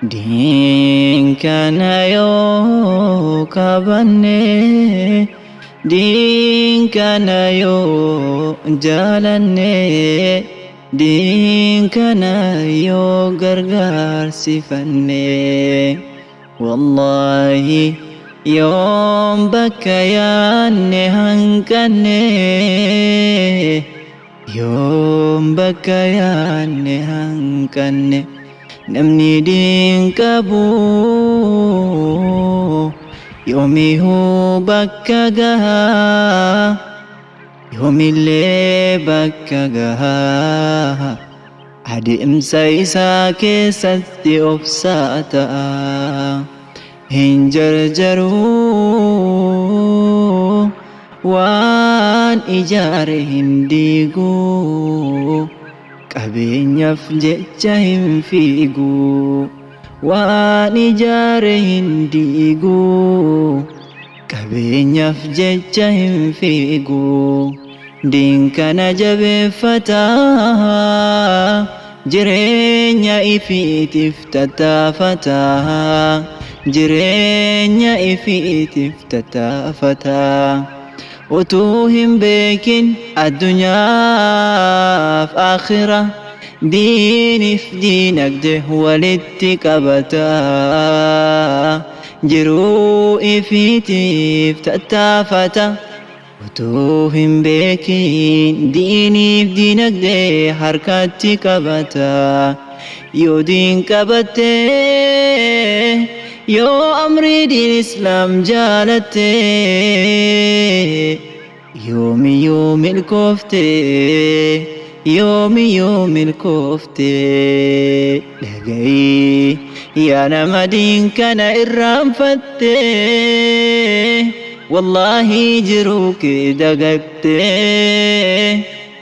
Din kana yoo qabanne, din kana yoo jaalanne, din kana yoo gargaarsifanne, wallahi yoom bakka yaanne hanqanne, yoom bakka yaanne hanqanne. Namni din qabu yoomihuu bakka gaha, yoomillee bakka gaha. Adeemsa isaa keessatti obsaa ta'a, hin jarjaruu waan ijaare hin diigu, qabeenyaaf jecha hin fiigu. Waan ijaare hin diigu, qabeenyaaf jecha hin fiigu. Din kana jabeeffata, jireenya ifiitiif tattaafata, jireenya ifiitiif tattaafata. Utuu hin beekin addunyaaf akhira, diiniif diinagde walitti qabata, jiruu ifiitiif tattaafata. Utuu hin beekin diiniif diinagde harkatti qabata. Yoo diin qabatte, yoo amri diin islaam jaalatte, yoomiyyuu milkoofte, yoomiyyuu milkoofte. Dhaga'i yaa nama diin kana irraanfatte, wallahi jiruu kee dagatte,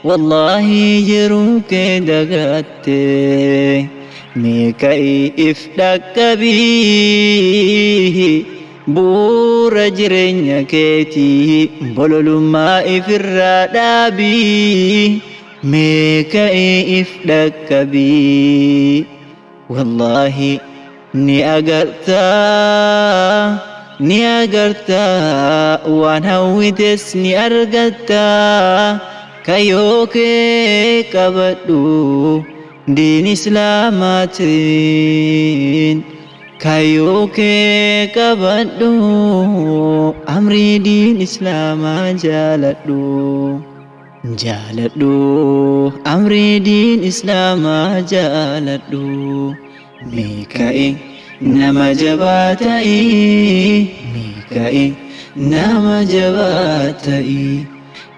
wallahi jiruu kee dagatte. Meeqa'i if dhaqqabii, bu'uura jireenya keetii bololummaa ifirraa dhaabii. Meeqa'i if dhaqqabii, wallahi ni agartaa, ni agartaa. Waan hawwites ni argataa. Kayyoo kee qabadhu diin islaamaatiin, kayyoo kee qabadhu amrii diin islaamaa jaaladhu, jaaladhu amrii diin islaamaa jaaladhu. Meeqa'i nama jabaa ta'i, meeqa'i nama jabaa ta'i.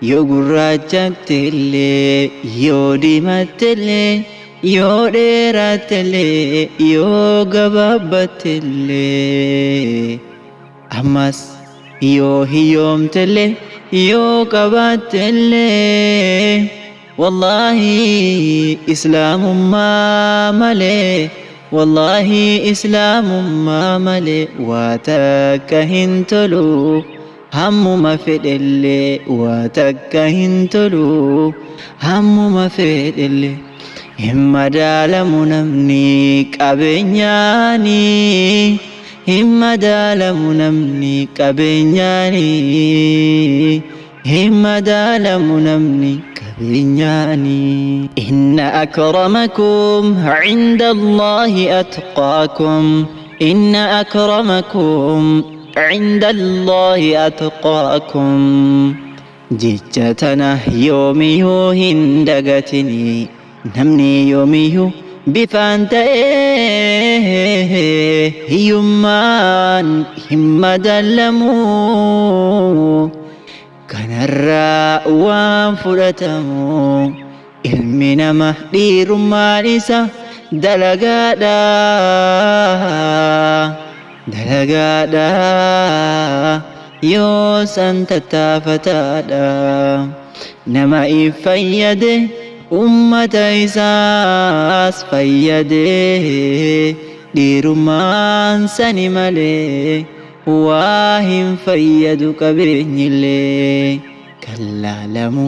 Yoo gurraacha'tellee, yoo diimattellee, yoo dheerattellee, yoo gabaabbattellee, ammas yoo hiyyoomtellee, yoo qabaattellee, wallahi islaamummaa malee, wallahi islaamummaa malee waa takka hin tolu. Hammuma fedhellee waa takka hin tolu, hammuma fedhellee. Hin madaalamu namni qabeenyaani, hin madaalamu namni qabeenyaani, hin madaalamu namni qabeenyaani. Inna akramakum inda Allahi atqaakum, inna akramakum عند الله أتقاكم. جتنا يوميو هندقتني نمني يوميو بفانت يمان هم دلمو كان الراء وانفلتمو علمنا مهدير مالسة دلقادا dalagaadha yoo san tattaafataadha. Nama if fayyade ummata isaas fayyade, dhiirummaan sani malee waa hin fayyadu qabeenyillee. Kan laalamu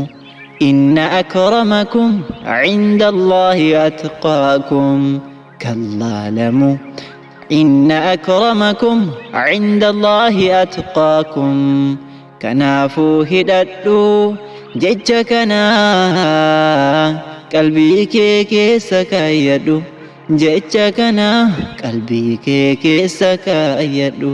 إن أكرمكم عند الله أتقاكم كلا لمو إن أكرمكم عند الله أتقاكم كنافو هددو ججكنا قلبي كيس كايدو ججكنا قلبي كيس كايدو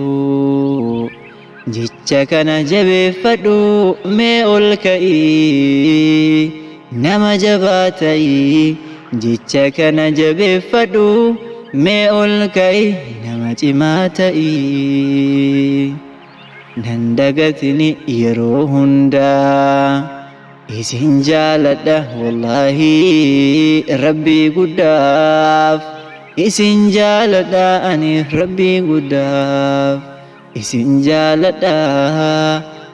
ججكنا جبفدو ميول كاي نما جباتي ججكنا جبفدو ميول كاي نما جماتي نندقتني يروهندا إسين جالدا والله ربي قداف إسين جالدا أني ربي قداف إسين جالدا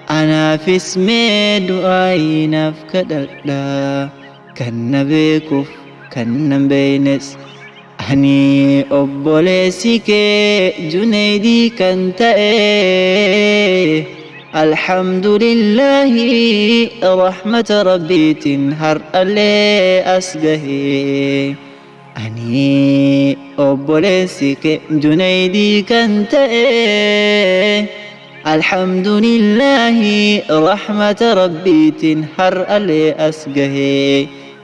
أنا في اسمي دعائي نفكددا كان بيكف كان بينس أني أبوليسيك جنيدي كنتئ الحمد لله رحمة ربي تنهر اللي أسقه أني أبوليسيك جنيدي كنتئ الحمد لله رحمة ربي تنهر اللي أسقه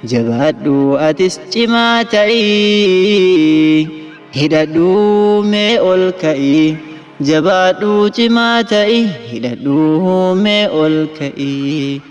جبادو أتسجماتي هدادو ميول كأي جبادو جماتي هدادو ميول كأي